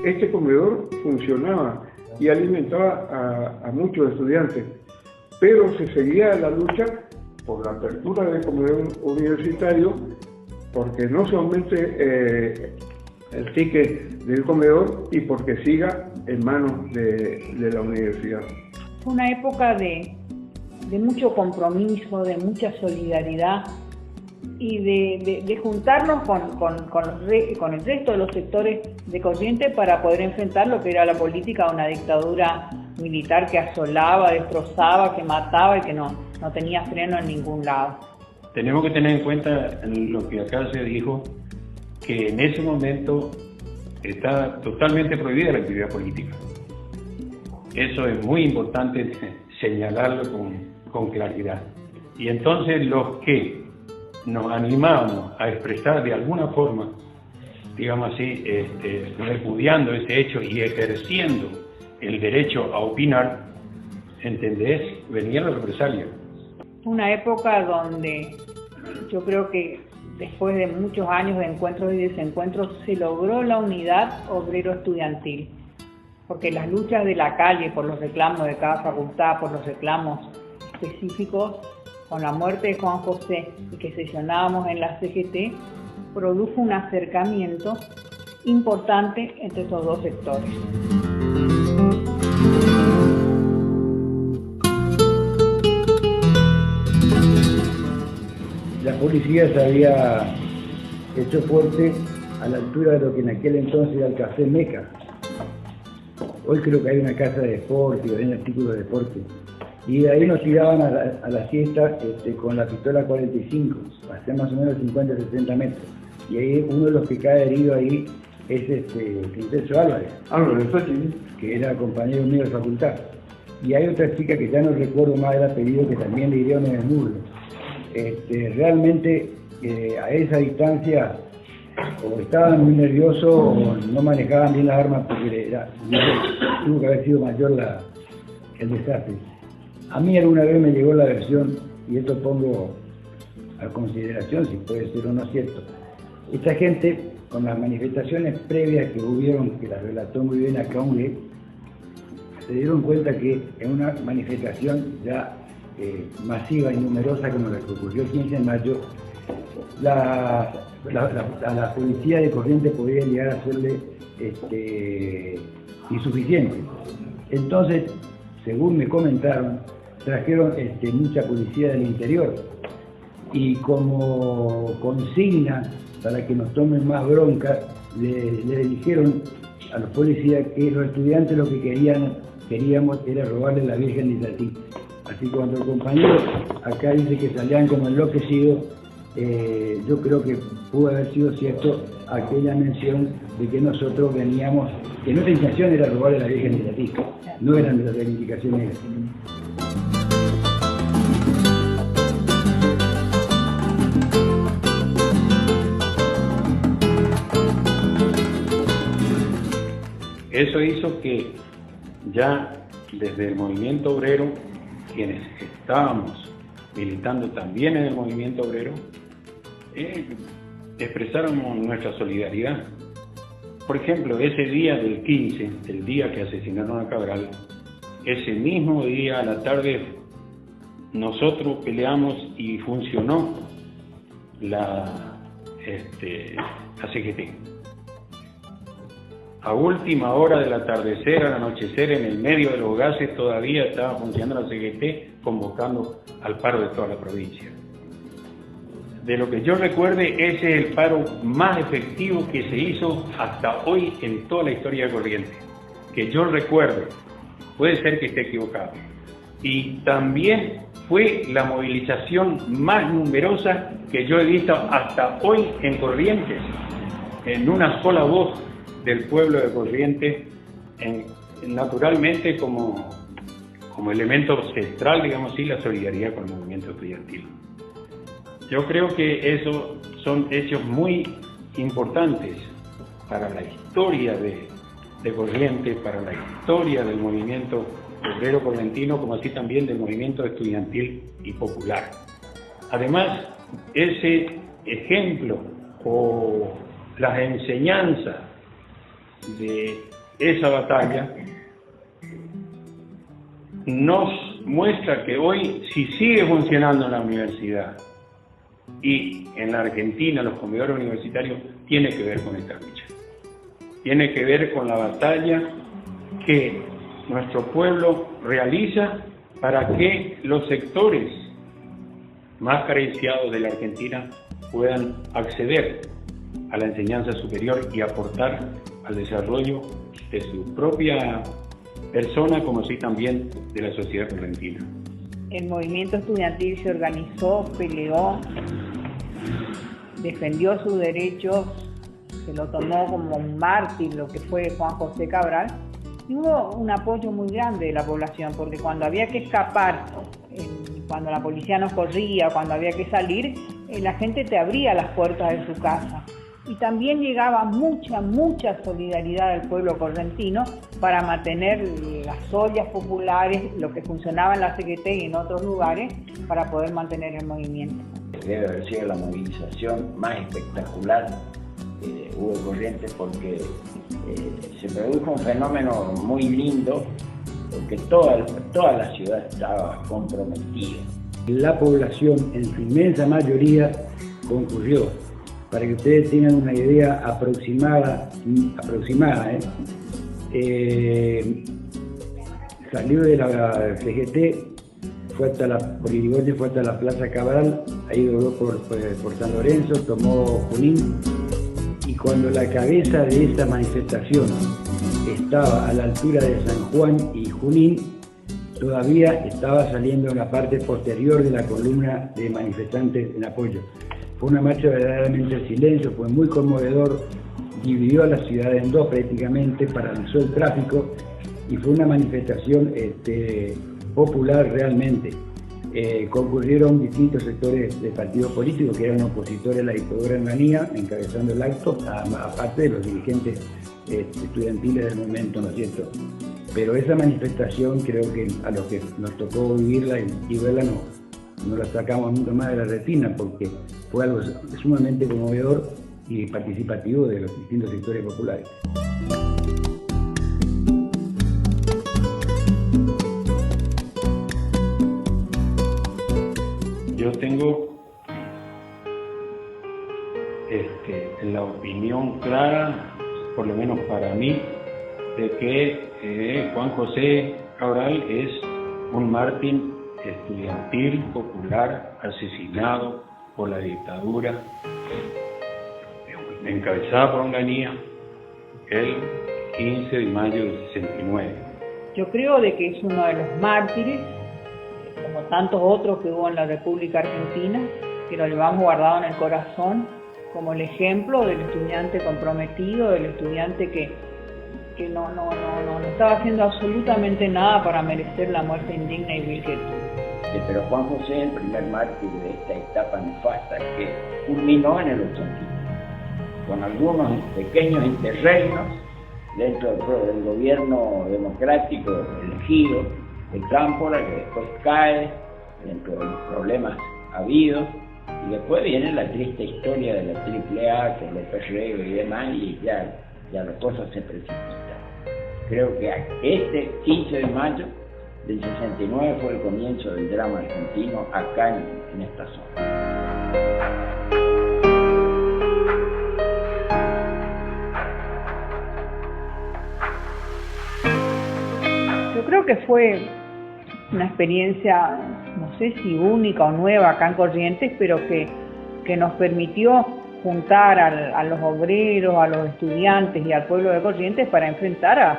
este comedor funcionaba y alimentaba a muchos estudiantes, pero se seguía la lucha por la apertura del comedor universitario, porque no se aumente el ticket del comedor y porque siga en manos de la universidad. Fue una época de mucho compromiso, de mucha solidaridad y de juntarnos con el resto de los sectores de Corrientes para poder enfrentar lo que era la política de una dictadura militar que asolaba, destrozaba, que mataba y que no tenía freno en ningún lado. Tenemos que tener en cuenta lo que acá se dijo, que en ese momento está totalmente prohibida la actividad política. Eso es muy importante señalarlo con claridad. Y entonces los que nos animamos a expresar de alguna forma, digamos así, repudiando ese hecho y ejerciendo el derecho a opinar, ¿entendés? Venía la represalia. Una época donde yo creo que después de muchos años de encuentros y desencuentros se logró la unidad obrero-estudiantil, porque las luchas de la calle por los reclamos de cada facultad, por los reclamos específicos, con la muerte de Juan José y que sesionábamos en la CGT, produjo un acercamiento importante entre estos dos sectores. La policía se había hecho fuerte a la altura de lo que en aquel entonces era el Café Meca. Hoy creo que hay una casa de deporte, hay artículos de deporte. Y de ahí nos tiraban a la siesta con la pistola 45, hasta más o menos 50-60 metros. Y ahí uno de los que cae herido ahí es Quintecio Álvarez, que era compañero mío de facultad. Y hay otra chica que ya no recuerdo más el apellido, que también le hirieron en el muslo. Realmente a esa distancia o estaban muy nerviosos o no manejaban bien las armas, porque tuvo que haber sido mayor el desastre. A mí alguna vez me llegó la versión, y esto pongo a consideración si puede ser o no cierto. Esta gente, con las manifestaciones previas que hubieron, que las relató muy bien acá Unge, se dieron cuenta que en una manifestación ya masiva y numerosa como la que ocurrió el 15 de mayo, a la policía de Corrientes podía llegar a serle insuficiente. Entonces, según me comentaron, trajeron mucha policía del interior y como consigna para que nos tomen más bronca, le dijeron a los policías que los estudiantes lo que queríamos era robarle la Virgen de Itatí. Así que cuando el compañero acá dice que salían como enloquecidos, yo creo que pudo haber sido cierto aquella mención de que nosotros veníamos, que nuestra intención era robarle la Virgen de Itatí, no eran de las reivindicaciones. Eso hizo que ya desde el movimiento obrero, quienes estábamos militando también en el movimiento obrero, expresáramos nuestra solidaridad. Por ejemplo, ese día del 15, el día que asesinaron a Cabral, ese mismo día a la tarde nosotros peleamos y funcionó la CGT. A última hora del atardecer, al anochecer, en el medio de los gases, todavía estaba funcionando la CGT, convocando al paro de toda la provincia. De lo que yo recuerde, ese es el paro más efectivo que se hizo hasta hoy en toda la historia de Corrientes. Que yo recuerde, puede ser que esté equivocado. Y también fue la movilización más numerosa que yo he visto hasta hoy en Corrientes, en una sola voz del pueblo de Corrientes, naturalmente como elemento central, digamos así, la solidaridad con el movimiento estudiantil. Yo creo que esos son hechos muy importantes para la historia de Corrientes, para la historia del movimiento obrero correntino, como así también del movimiento estudiantil y popular. Además, ese ejemplo o las enseñanzas de esa batalla nos muestra que hoy, si sigue funcionando la universidad y en la Argentina los comedores universitarios, tiene que ver con esta lucha. Tiene que ver con la batalla que nuestro pueblo realiza para que los sectores más carenciados de la Argentina puedan acceder a la enseñanza superior y aportar al desarrollo de su propia persona, como así también de la sociedad correntina. El movimiento estudiantil se organizó, peleó, defendió sus derechos, se lo tomó como un mártir lo que fue Juan José Cabral, y hubo un apoyo muy grande de la población, porque cuando había que escapar, cuando la policía nos corría, cuando había que salir, la gente te abría las puertas de su casa. Y también llegaba mucha solidaridad del pueblo correntino para mantener las ollas populares, lo que funcionaba en la CGT y en otros lugares, para poder mantener el movimiento. Debe haber sido la movilización más espectacular que hubo en Corrientes, porque se produjo un fenómeno muy lindo, porque toda la ciudad estaba comprometida. La población, en su inmensa mayoría, concurrió. Para que ustedes tengan una idea aproximada, salió de la CGT, por Irigoyen fue hasta la Plaza Cabral, ahí dobló por San Lorenzo, tomó Junín, y cuando la cabeza de esta manifestación estaba a la altura de San Juan y Junín, todavía estaba saliendo en la parte posterior de la columna de manifestantes en apoyo. Fue una marcha verdaderamente en silencio, fue muy conmovedor, dividió a la ciudad en dos prácticamente, paralizó el tráfico y fue una manifestación popular realmente. Concurrieron distintos sectores de partidos políticos que eran opositores a la dictadura en Manía, encabezando el acto, aparte de los dirigentes estudiantiles del momento, ¿no es cierto? Pero esa manifestación creo que a los que nos tocó vivirla y verla no la sacamos nunca más de la retina, porque fue algo sumamente conmovedor y participativo de los distintos sectores populares. Yo tengo la opinión clara, por lo menos para mí, de que Juan José Cabral es un mártir estudiantil, popular, asesinado por la dictadura, encabezada por Onganía, el 15 de mayo del 69. Yo creo de que es uno de los mártires, como tantos otros que hubo en la República Argentina, que lo llevamos guardado en el corazón, como el ejemplo del estudiante comprometido, del estudiante que no estaba haciendo absolutamente nada para merecer la muerte indigna y vil que tuvo. Pero Juan José es el primer mártir de esta etapa nefasta que culminó en el 81, con algunos pequeños interregnos dentro del gobierno democrático elegido de Cámpora, que después cae dentro de los problemas habidos, y después viene la triste historia de la AAA con López Rego y demás, y ya las cosas se precipitan. Creo que este 15 de mayo del 69 fue el comienzo del drama argentino acá en esta zona. Yo creo que fue una experiencia, no sé si única o nueva acá en Corrientes, pero que nos permitió juntar a los obreros, a los estudiantes y al pueblo de Corrientes para enfrentar a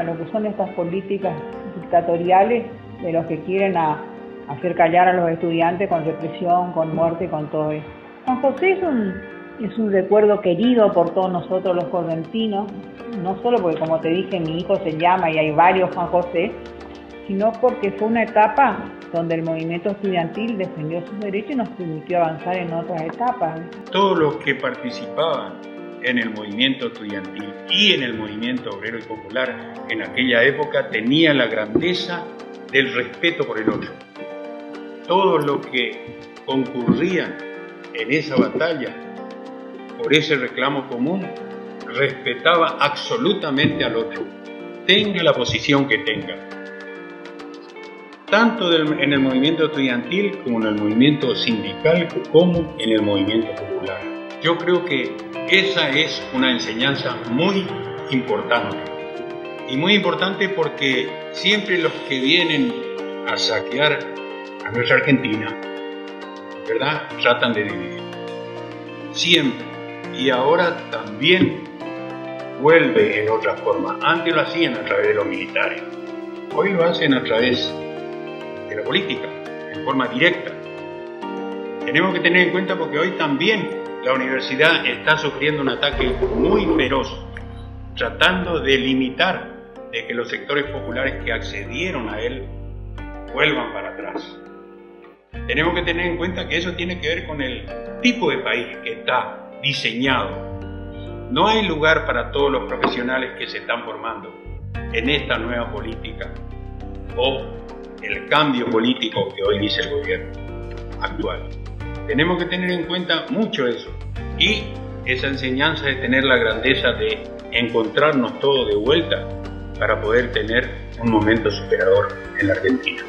lo que son estas políticas dictatoriales de los que quieren hacer callar a los estudiantes con represión, con muerte, con todo eso. Juan José es un recuerdo querido por todos nosotros los correntinos, no solo porque, como te dije, mi hijo se llama y hay varios Juan José, sino porque fue una etapa donde el movimiento estudiantil defendió sus derechos y nos permitió avanzar en otras etapas. Todos los que participaban en el movimiento estudiantil y en el movimiento obrero y popular en aquella época tenían la grandeza del respeto por el otro. Todos los que concurrían en esa batalla por ese reclamo común respetaba absolutamente al otro, tenga la posición que tenga, tanto en el movimiento estudiantil como en el movimiento sindical como en el movimiento popular. Yo creo que esa es una enseñanza muy importante, y muy importante porque siempre los que vienen a saquear a nuestra Argentina, ¿verdad?, tratan de dividir, siempre, y ahora también vuelve en otra forma. Antes lo hacían a través de los militares, hoy lo hacen a través de la política, en forma directa. Tenemos que tener en cuenta porque hoy también la universidad está sufriendo un ataque muy feroz, tratando de limitar de que los sectores populares que accedieron a él vuelvan para atrás. Tenemos que tener en cuenta que eso tiene que ver con el tipo de país que está diseñado. No hay lugar para todos los profesionales que se están formando en esta nueva política o el cambio político que hoy dice el gobierno actual. Tenemos que tener en cuenta mucho eso, y esa enseñanza de tener la grandeza de encontrarnos todos de vuelta para poder tener un momento superador en la Argentina.